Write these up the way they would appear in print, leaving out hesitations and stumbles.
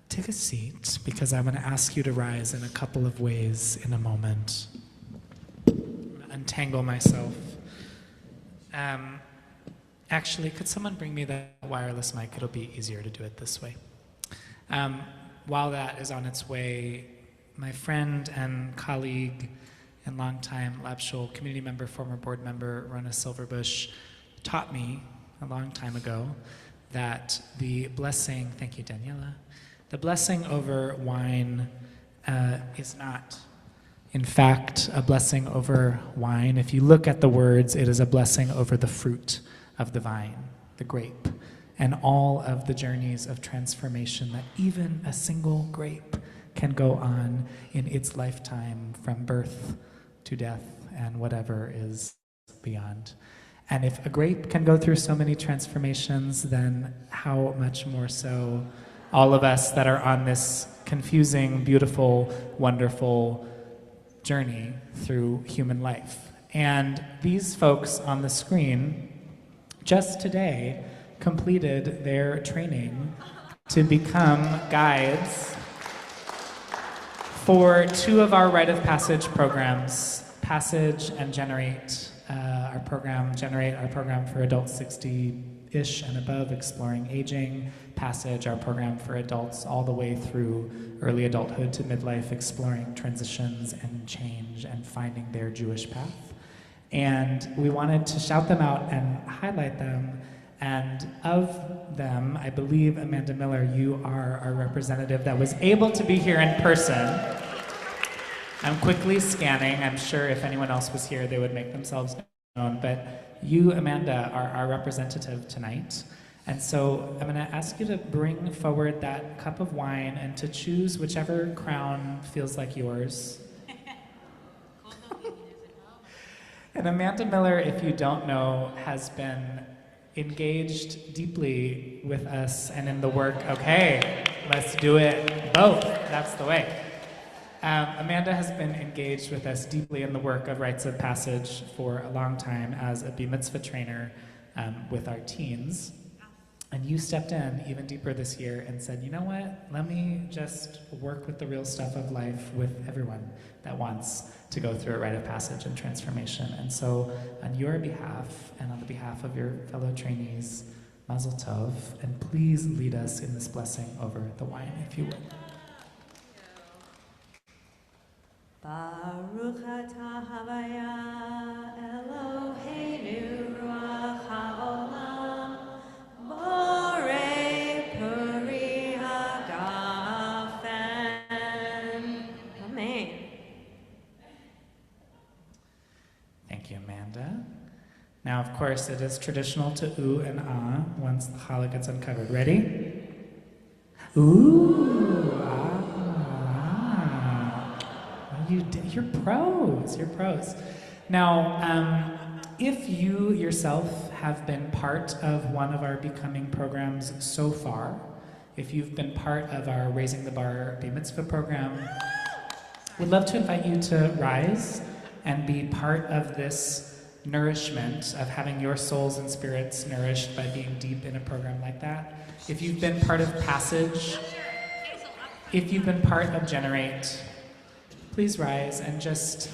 Take a seat, because I'm going to ask you to rise in a couple of ways in a moment. Untangle myself. Actually, could someone bring me that wireless mic? It'll be easier to do it this way. While that is on its way, my friend and colleague and longtime Lab Shul community member, former board member, Rona Silverbush, taught me a long time ago that the blessing, thank you, Daniela, the blessing over wine is not, in fact, a blessing over wine. If you look at the words, it is a blessing over the fruit of the vine, the grape, and all of the journeys of transformation that even a single grape can go on in its lifetime, from birth to death and whatever is beyond. And if a grape can go through so many transformations, then how much more so all of us that are on this confusing, beautiful, wonderful journey through human life. And these folks on the screen just today completed their training to become guides for 2 of our rite of passage programs, Passage and Generate. Our program for adults 60-ish and above, exploring aging. Passage, our program for adults all the way through early adulthood to midlife, exploring transitions and change and finding their Jewish path. And we wanted to shout them out and highlight them. And of them, I believe, Amanda Miller, you are our representative that was able to be here in person. I'm quickly scanning. I'm sure if anyone else was here, they would make themselves known. But you, Amanda, are our representative tonight. And so I'm going to ask you to bring forward that cup of wine and to choose whichever crown feels like yours. And Amanda Miller, if you don't know, has been engaged deeply with us and in the work. Okay, let's do it both. That's the way. Amanda has been engaged with us deeply in the work of rites of passage for a long time as a bar mitzvah trainer with our teens. And you stepped in even deeper this year and said, you know what, let me just work with the real stuff of life with everyone that wants to go through a rite of passage and transformation. And so on your behalf and on the behalf of your fellow trainees, Mazel Tov, and please lead us in this blessing over the wine, if you would. Baruch atah havaya Eloheinu ruach haolam borei peri hagafen. Amen. Thank you, Amanda. Now, of course, it is traditional to ooh and ah once the challah gets uncovered. Ready? Ooh, ah. You're pros, you're pros. Now, if you yourself have been part of one of our Becoming programs so far, if you've been part of our Raising the Bar Bar Mitzvah program, we'd love to invite you to rise and be part of this nourishment of having your souls and spirits nourished by being deep in a program like that. If you've been part of Passage, if you've been part of Generate, please rise and just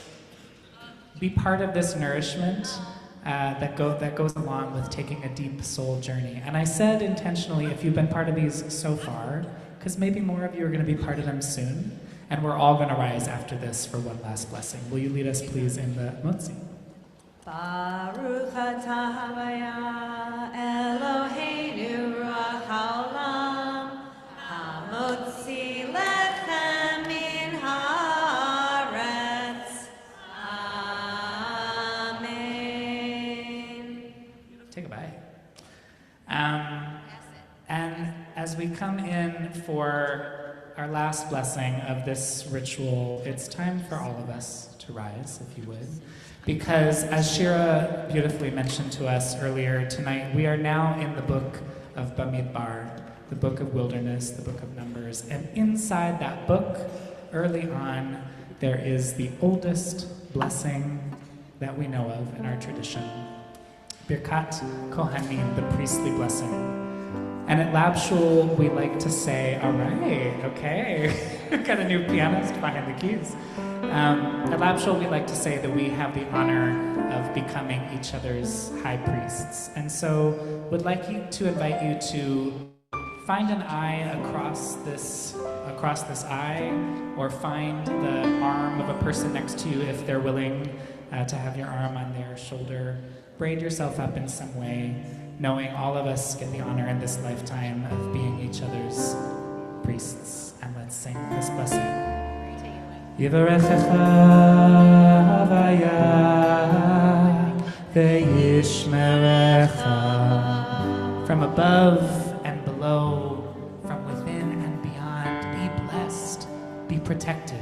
be part of this nourishment that goes along with taking a deep soul journey. And I said intentionally, if you've been part of these so far, because maybe more of you are going to be part of them soon, and we're all going to rise after this for one last blessing. Will you lead us, please, in the Motzi? Baruch atah havaya Eloheinu ruach haolam hamotzi lechem min haaretz. Amen. Take a bite. And as we come in for our last blessing of this ritual, it's time for all of us to rise, if you would. Because as Shira beautifully mentioned to us earlier tonight, we are now in the book of Bamidbar, the book of wilderness, the book of Numbers. And inside that book, early on, there is the oldest blessing that we know of in our tradition, Birkat Kohanim, the priestly blessing. And at Lab Shul, we like to say, all right, okay, got a new pianist behind the keys. At Lab Shul, we like to say that we have the honor of becoming each other's high priests. And so would like to invite you to find an eye across this eye, or find the arm of a person next to you if they're willing to have your arm on their shoulder. Braid yourself up in some way, knowing all of us get the honor in this lifetime of being each other's priests. And let's sing this blessing. Yivarechecha Havaya Ve'yishmerecha. From above and below, from within and beyond, be blessed, be protected.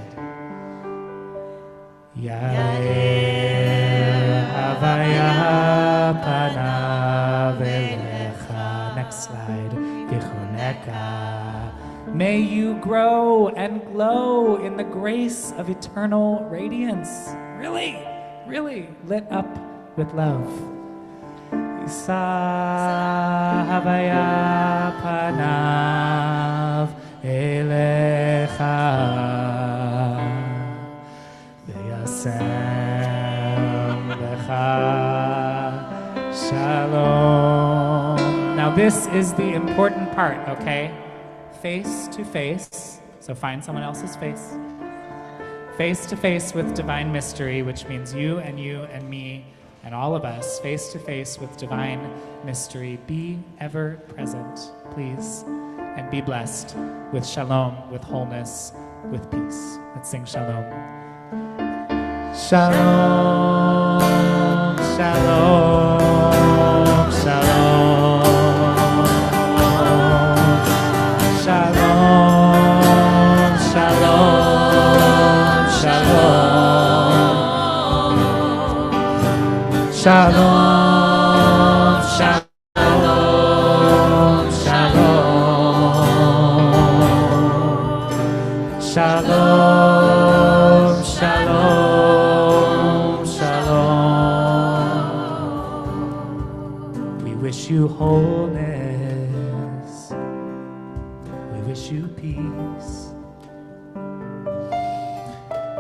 Yair Havaya Panav Elecha. Next slide. Vichoneka. May you grow and glow in the grace of eternal radiance. Really, really lit up with love. Isa Havaya Panav Elecha. Shalom. Now this is the important part, okay? Face to face. So find someone else's face. Face to face with divine mystery, which means you and me and all of us, face to face with divine mystery. Be ever present, please, and be blessed with shalom, with wholeness, with peace. Let's sing shalom. Shalom, shalom, shalom, shalom, shalom, shalom, shalom, shalom, shalom, shalom, shalom. We wish you wholeness. We wish you peace.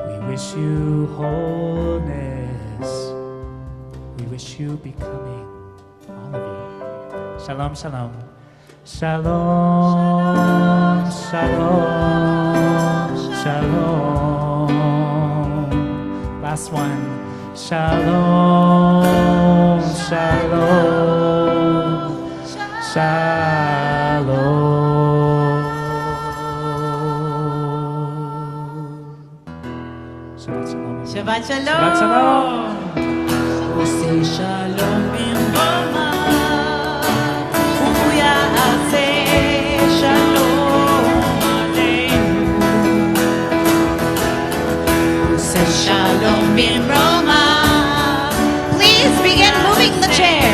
We wish you wholeness. We wish you becoming, all of you. Shalom, shalom. Shalom, shalom, shalom. Last one. Shalom, shalom, shalom. Shabbat shalom. Shabbat shalom. Shabbat shalom. Say shalom b'mama, u'ya'aseh shalom aleinu. Say shalom b'mama. Please begin moving the chair.